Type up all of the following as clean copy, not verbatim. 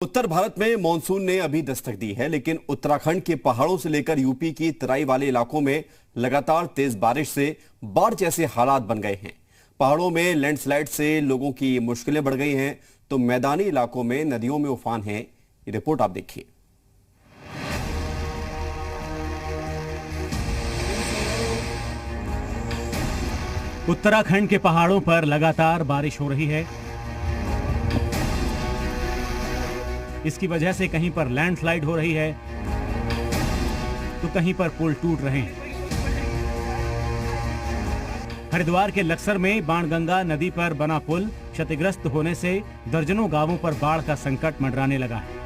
उत्तर भारत में मॉनसून ने अभी दस्तक दी है, लेकिन उत्तराखंड के पहाड़ों से लेकर यूपी की तराई वाले इलाकों में लगातार तेज बारिश से बाढ़ जैसे हालात बन गए हैं। पहाड़ों में लैंडस्लाइड से लोगों की मुश्किलें बढ़ गई हैं, तो मैदानी इलाकों में नदियों में उफान है। ये रिपोर्ट आप देखिए। उत्तराखंड के पहाड़ों पर लगातार बारिश हो रही है। इसकी वजह से कहीं पर लैंडस्लाइड हो रही है तो कहीं पर पुल टूट रहे हैं। हरिद्वार के लक्सर में बाणगंगा नदी पर बना पुल क्षतिग्रस्त होने से दर्जनों गांवों पर बाढ़ का संकट मंडराने लगा है।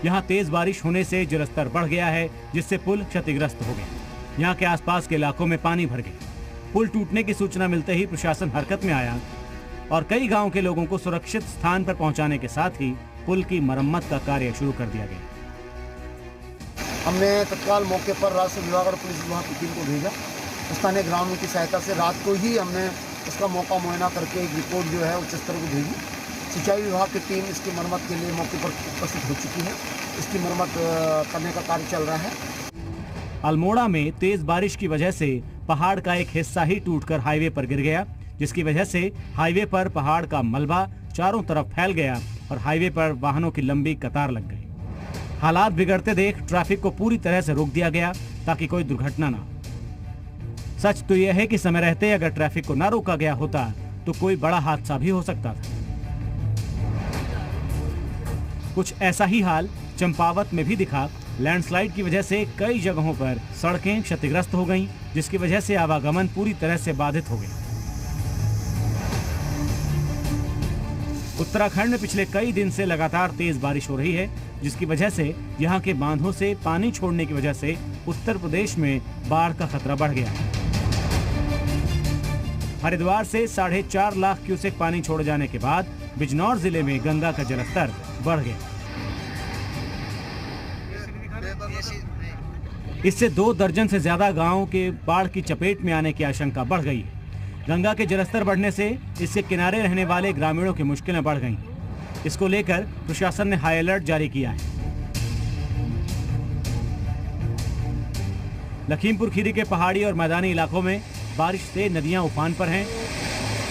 यहां तेज बारिश होने से जलस्तर बढ़ गया है, जिससे पुल क्षतिग्रस्त हो गया। यहां के आसपास के इलाकों में पानी भर गया। पुल टूटने की सूचना मिलते ही प्रशासन हरकत में आया और कई गांव के लोगों को सुरक्षित स्थान पर पहुंचाने के साथ ही पुल की मरम्मत का कार्य शुरू कर दिया गया। हमने तत्काल मौके पर राज्य विभाग और पुलिस विभाग की टीम को भेजा। स्थानीय ग्रामीण की सहायता से रात को ही हमने इसका मौका मुआयना करके एक रिपोर्ट जो है उच्च स्तर को भेजी। सिंचाई विभाग की टीम इसकी मरम्मत के लिए मौके पर उपस्थित हो चुकी है। इसकी मरम्मत करने का कार्य चल रहा है। अल्मोड़ा में तेज बारिश की वजह से पहाड़ का एक हिस्सा ही टूटकर हाईवे पर गिर गया, जिसकी वजह से हाईवे पर पहाड़ का मलबा चारों तरफ फैल गया और हाईवे पर वाहनों की लंबी कतार लग गई। हालात बिगड़ते देख ट्रैफिक को पूरी तरह से रोक दिया गया ताकि कोई दुर्घटना ना हो। सच तो यह है कि समय रहते अगर ट्रैफिक को ना रोका गया होता तो कोई बड़ा हादसा भी हो सकता था। कुछ ऐसा ही हाल चंपावत में भी दिखा। लैंडस्लाइड की वजह से कई जगहों पर सड़कें क्षतिग्रस्त हो गईं, जिसकी वजह से आवागमन पूरी तरह से बाधित हो गया। उत्तराखंड में पिछले कई दिन से लगातार तेज बारिश हो रही है, जिसकी वजह से यहां के बांधों से पानी छोड़ने की वजह से उत्तर प्रदेश में बाढ़ का खतरा बढ़ गया है। हरिद्वार से 4.5 लाख क्यूसेक पानी छोड़े जाने के बाद बिजनौर जिले में गंगा का जलस्तर बढ़ गया। इससे 2 दर्जन से ज्यादा गांवों के बाढ़ की चपेट में आने की आशंका बढ़ गई है। गंगा के जलस्तर बढ़ने से इसके किनारे रहने वाले ग्रामीणों की मुश्किलें बढ़ गईं। इसको लेकर प्रशासन ने हाई अलर्ट जारी किया है। लखीमपुर खीरी के पहाड़ी और मैदानी इलाकों में बारिश से नदियां उफान पर हैं।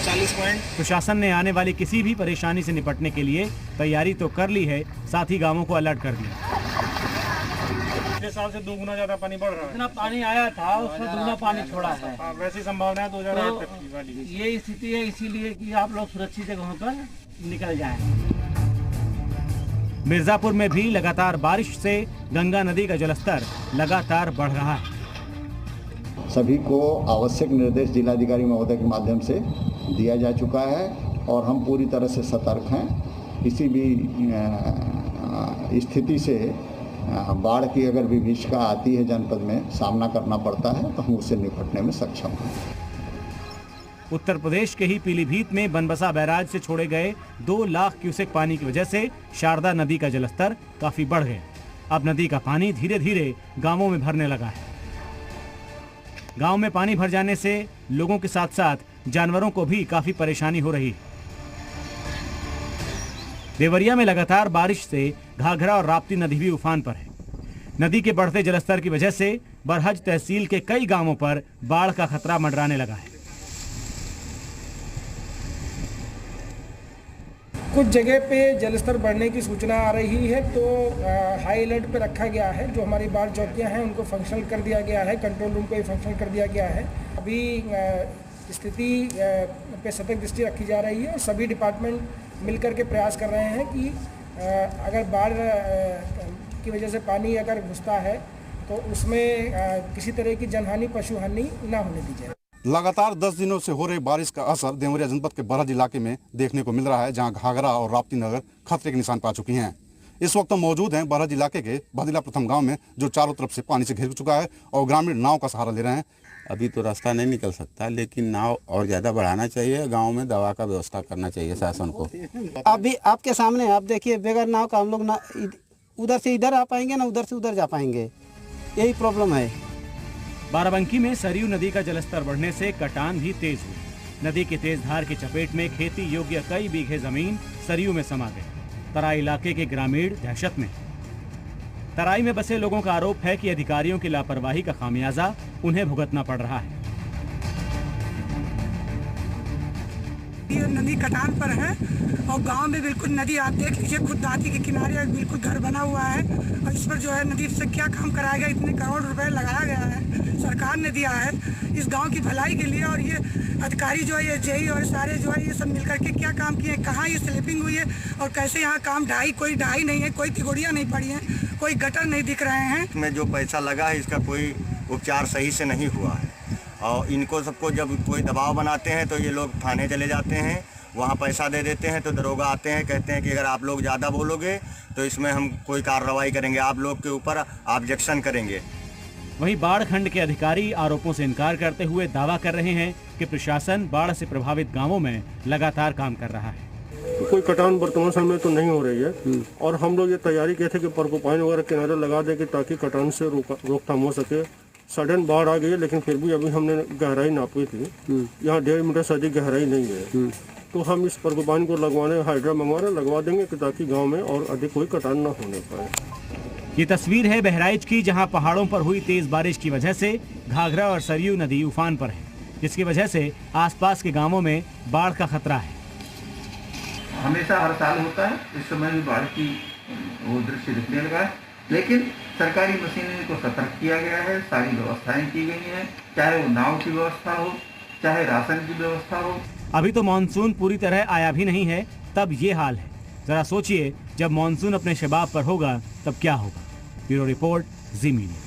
40 पॉइंट। प्रशासन ने आने वाली किसी भी परेशानी से निपटने के लिए तैयारी तो कर ली है, साथ ही गांवों को अलर्ट कर दिया। पिछले साल से 2 गुना ज्यादा पानी बढ़ रहा है। जितना पानी आया था उसमें दुगना पानी छोड़ा है। वैसी संभावना है 2008 तक की वाली। ये स्थिति है, इसीलिए कि आप लोग सुरक्षित जगहों पर निकल जाएं। मिर्जापुर में भी लगातार बारिश से गंगा नदी का जलस्तर लगातार बढ़ रहा है। सभी को आवश्यक निर्देश जिलाधिकारी महोदय के माध्यम से दिया जा चुका है और हम पूरी तरह से सतर्क हैं। किसी भी स्थिति से बाढ़ की अगर विभीषिका आती है जनपद में सामना करना पड़ता है तो हम उससे निपटने में सक्षम हैं। उत्तर प्रदेश के ही पीलीभीत में बनबसा बैराज से छोड़े गए 2 लाख क्यूसेक पानी की वजह से शारदा नदी का जलस्तर काफी बढ़ गया। अब नदी का पानी धीरे धीरे गांवों में भरने लगा है। गांव में पानी भर जाने से लोगों के साथ साथ जानवरों को भी काफी परेशानी हो रही है। देवरिया में लगातार बारिश से घाघरा और राप्ती नदी भी उफान पर है। नदी के बढ़ते जलस्तर की वजह से बरहज तहसील के कई गांवों पर बाढ़ का खतरा मंडराने लगा है। कुछ जगह पे जलस्तर बढ़ने की सूचना आ रही है, तो हाई अलर्ट पे रखा गया है। जो हमारी बाढ़ चौकियां हैं उनको फंक्शनल कर दिया गया है, कंट्रोल रूम को भी फंक्शनल कर दिया गया है। अभी स्थिति पे सतर्क दृष्टि रखी जा रही है और सभी डिपार्टमेंट मिलकर के प्रयास कर रहे हैं कि अगर बाढ़ की वजह से पानी अगर घुसता है तो उसमें किसी तरह की जनहानि पशुहानि ना होने दी जाए। लगातार 10 दिनों से हो रही बारिश का असर देवरिया जनपद के बरहज इलाके में देखने को मिल रहा है, जहां घाघरा और राप्ती नगर खतरे के निशान पा चुकी हैं। इस वक्त हम मौजूद हैं बरहज इलाके के बदिला प्रथम गांव में, जो चारों तरफ से पानी से घिर चुका है और ग्रामीण नाव का सहारा ले रहे हैं। अभी तो रास्ता नहीं निकल सकता, लेकिन नाव और ज़्यादा बढ़ाना चाहिए। गांव में दवा का व्यवस्था करना चाहिए शासन को। अभी आपके सामने आप देखिए, बगैर नाव का हम लोग ना उधर से इधर आ पाएंगे ना उधर से उधर जा पाएंगे, यही प्रॉब्लम है। बाराबंकी में सरयू नदी का जलस्तर बढ़ने से कटान भी तेज हुई। नदी की तेज धार की चपेट में खेती योग्य कई बीघे जमीन सरयू में समा गई। तराई इलाके के ग्रामीण दहशत में। तराई में बसे लोगों का आरोप है कि अधिकारियों की लापरवाही का खामियाजा उन्हें भुगतना पड़ रहा है। ये नदी कटान पर है और गांव में बिल्कुल नदी, आप देख लीजिए, खुद दादी के किनारे बिल्कुल घर बना हुआ है और इस पर जो है नदी से क्या काम कराएगा। इतने करोड़ रुपए लगाया गया है, सरकार ने दिया है इस गांव की भलाई के लिए, और ये अधिकारी जो है, ये जेई और सारे जो है, ये सब मिलकर के क्या काम किए, कहाँ ये स्लिपिंग हुई है और कैसे यहाँ काम कोई ढाई नहीं है, कोई तिगोड़ियाँ नहीं पड़ी है, कोई गटर नहीं दिख रहे हैं। इसमें जो पैसा लगा है इसका कोई उपचार सही से नहीं हुआ है और इनको सबको जब कोई दबाव बनाते हैं तो ये लोग थाने चले जाते हैं, वहाँ पैसा दे देते हैं तो दरोगा आते हैं, कहते हैं कि अगर आप लोग ज़्यादा बोलोगे तो इसमें हम कोई कार्रवाई करेंगे, आप लोग के ऊपर ऑब्जेक्शन करेंगे। वहीं बाढ़ खंड के अधिकारी आरोपों से इनकार करते हुए दावा कर रहे हैं कि प्रशासन बाढ़ से प्रभावित गांवों में लगातार काम कर रहा है। कोई कटान वर्तमान समय में तो नहीं हो रही है और हम लोग ये तैयारी किए थे कि परकोपाइन वगैरह किनारे लगा देंगे ताकि कटान से रोकथाम हो सके। सडन बाढ़ आ गई है, लेकिन फिर भी अभी हमने गहराई नापी थी, यहाँ 1.5 मीटर से अधिक गहराई नहीं है, तो हम इस परकोपाइन को लगवाने हाइड्रा लगवा देंगे ताकि गांव में और अधिक कोई कटान न होने पाए। ये तस्वीर है बहराइच की, जहां पहाड़ों पर हुई तेज बारिश की वजह से घाघरा और सरयू नदी उफान पर है, जिसकी वजह से आसपास के गांवों में बाढ़ का खतरा है। हमेशा हर साल होता है, इस समय भी बाढ़ की वो दृश्य दिखने लगा है, लेकिन सरकारी मशीनरी को सतर्क किया गया है, सारी व्यवस्थाएं की गई हैं, चाहे वो नाव की व्यवस्था हो, चाहे राशन की व्यवस्था हो। अभी तो मानसून पूरी तरह आया भी नहीं है, तब ये हाल है। जरा सोचिए, जब मानसून अपने शबाब पर होगा तब क्या होगा। ब्यूरो रिपोर्ट, जी मीडिया।